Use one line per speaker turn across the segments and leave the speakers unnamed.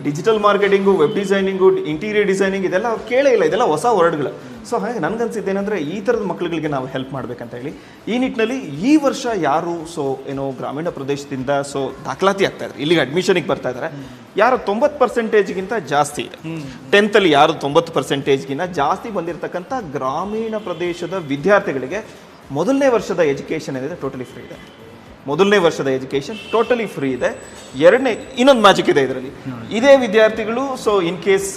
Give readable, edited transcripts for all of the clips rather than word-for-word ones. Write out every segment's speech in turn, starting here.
Digital marketing, web designing, interior designing ಇದೆಲ್ಲ ಕೇಳೇ ಇಲ್ಲ, ಇದೆಲ್ಲ ಹೊಸ ವರ್ಡ್ಗಳು. ಸೊ ಹಾಗೆ ನನಗನ್ಸಿದ್ದೇನೆಂದರೆ ಈ ಥರದ ಮಕ್ಕಳುಗಳಿಗೆ ನಾವು ಹೆಲ್ಪ್ ಮಾಡಬೇಕಂತ ಹೇಳಿ ಈ ನಿಟ್ಟಿನಲ್ಲಿ ಈ ವರ್ಷ ಯಾರು ಗ್ರಾಮೀಣ ಪ್ರದೇಶದಿಂದ ದಾಖಲಾತಿ ಆಗ್ತಾ ಇದ್ದಾರೆ, ಇಲ್ಲಿಗೆ ಅಡ್ಮಿಷನಿಗೆ ಬರ್ತಾ ಇದ್ದಾರೆ, ಯಾರು 90%ಗಿಂತ ಜಾಸ್ತಿ ಇದೆ, 10th ಯಾರು 90%ಗಿಂತ ಜಾಸ್ತಿ ಬಂದಿರತಕ್ಕಂಥ ಗ್ರಾಮೀಣ ಪ್ರದೇಶದ ವಿದ್ಯಾರ್ಥಿಗಳಿಗೆ ಮೊದಲನೇ ವರ್ಷದ ಎಜುಕೇಷನ್ ಏನಿದೆ ಟೋಟಲಿ ಫ್ರೀ ಇದೆ. ಮೊದಲನೇ ವರ್ಷದ ಎಜುಕೇಷನ್ ಟೋಟಲಿ ಫ್ರೀ ಇದೆ. ಎರಡನೇ ಇನ್ನೊಂದು ಮ್ಯಾಜಿಕ್ ಇದೆ ಇದರಲ್ಲಿ, ಇದೇ ವಿದ್ಯಾರ್ಥಿಗಳು ಇನ್ ಕೇಸ್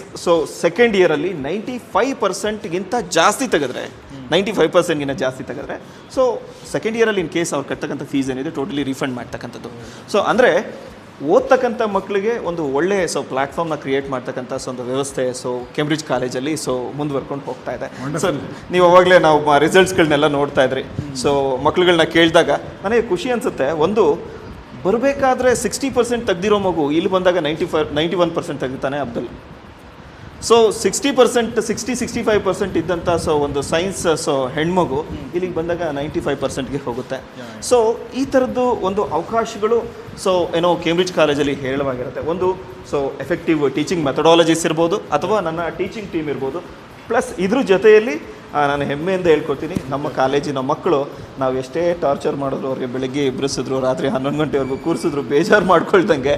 ಸೆಕೆಂಡ್ ಇಯರಲ್ಲಿ 95%ಗಿಂತ ಜಾಸ್ತಿ ತೆಗೆದ್ರೆ 95%ಗಿಂತ ಜಾಸ್ತಿ ತೆಗೆದ್ರೆ ಸೆಕೆಂಡ್ ಇಯರಲ್ಲಿ ಇನ್ ಕೇಸ್ ಅವ್ರು ಕಟ್ಟತಕ್ಕಂಥ ಫೀಸ್ ಏನಿದೆ ಟೋಟಲಿ ರೀಫಂಡ್ ಮಾಡ್ತಕ್ಕಂಥದ್ದು. ಅಂದರೆ ಓದ್ತಕ್ಕಂಥ ಮಕ್ಕಳಿಗೆ ಒಂದು ಒಳ್ಳೆ ಪ್ಲಾಟ್ಫಾರ್ಮ್ನ ಕ್ರಿಯೇಟ್ ಮಾಡ್ತಕ್ಕಂಥ ಒಂದು ವ್ಯವಸ್ಥೆ ಕೇಂಬ್ರಿಡ್ಜ್ ಕಾಲೇಜಲ್ಲಿ ಮುಂದುವರ್ಕೊಂಡು ಹೋಗ್ತಾ ಇದೆ. ಸರ್ ನೀವು ಅವಾಗಲೇ ನಾವು ರಿಸಲ್ಟ್ಸ್ಗಳನ್ನೆಲ್ಲ ನೋಡ್ತಾ ಇದ್ರಿ. ಮಕ್ಳುಗಳನ್ನ ಕೇಳಿದಾಗ ನನಗೆ ಖುಷಿ ಅನಿಸುತ್ತೆ. ಒಂದು ಬರಬೇಕಾದ್ರೆ 60% ತೆಗ್ದಿರೋ ಮಗು ಇಲ್ಲಿ ಬಂದಾಗ 91% ತೆಗಿತಾನೆ ಅಬ್ದುಲ್. 60% ಇದ್ದಂಥ ಒಂದು ಸೈನ್ಸ್ ಹೆಣ್ಮಗು ಇಲ್ಲಿಗೆ ಬಂದಾಗ 95%ಗೆ ಹೋಗುತ್ತೆ. ಈ ಥರದ್ದು ಒಂದು ಅವಕಾಶಗಳು ಕೇಂಬ್ರಿಡ್ಜ್ ಕಾಲೇಜಲ್ಲಿ ಹೇರಳವಾಗಿರುತ್ತೆ. ಒಂದು ಎಫೆಕ್ಟಿವ್ ಟೀಚಿಂಗ್ ಮೆಥಡಾಲಜೀಸ್ ಇರ್ಬೋದು, ಅಥವಾ ನನ್ನ ಟೀಚಿಂಗ್ ಟೀಮ್ ಇರ್ಬೋದು. ಪ್ಲಸ್ ಇದ್ರ ಜೊತೆಯಲ್ಲಿ ನಾನು ಹೆಮ್ಮೆಯಿಂದ ಹೇಳ್ಕೊಡ್ತೀನಿ, ನಮ್ಮ ಕಾಲೇಜಿನ ಮಕ್ಕಳು ನಾವು ಎಷ್ಟೇ ಟಾರ್ಚರ್ ಮಾಡಿದ್ರು, ಅವ್ರಿಗೆ ಬೆಳಗ್ಗೆ ಎಬ್ಬರಿಸಿದ್ರು, ರಾತ್ರಿ 11 ಗಂಟೆವರೆಗೂ ಕೂರಿಸಿದ್ರು, ಬೇಜಾರು ಮಾಡ್ಕೊಳ್ದಂಗೆ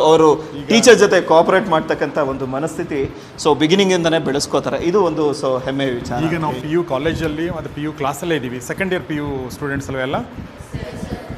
ಅವರು ಟೀಚರ್ ಜೊತೆ ಕೋಆಪರೇಟ್ ಮಾಡ್ತಕ್ಕಂಥ ಒಂದು ಮನಸ್ಥಿತಿ ಬಿಗಿನಿಂಗಿಂದನೇ ಬೆಳೆಸ್ಕೋತಾರೆ. ಇದು ಒಂದು ಹೆಮ್ಮೆ ವಿಚಾರ.
ಈಗ ನಾವು PU ಕಾಲೇಜಲ್ಲಿ ಮತ್ತು PU ಕ್ಲಾಸಲ್ಲೇ ಇದ್ದೀವಿ. ಸೆಕೆಂಡ್ ಇಯರ್ PU ಸ್ಟೂಡೆಂಟ್ಸ್ ಎಲ್ಲ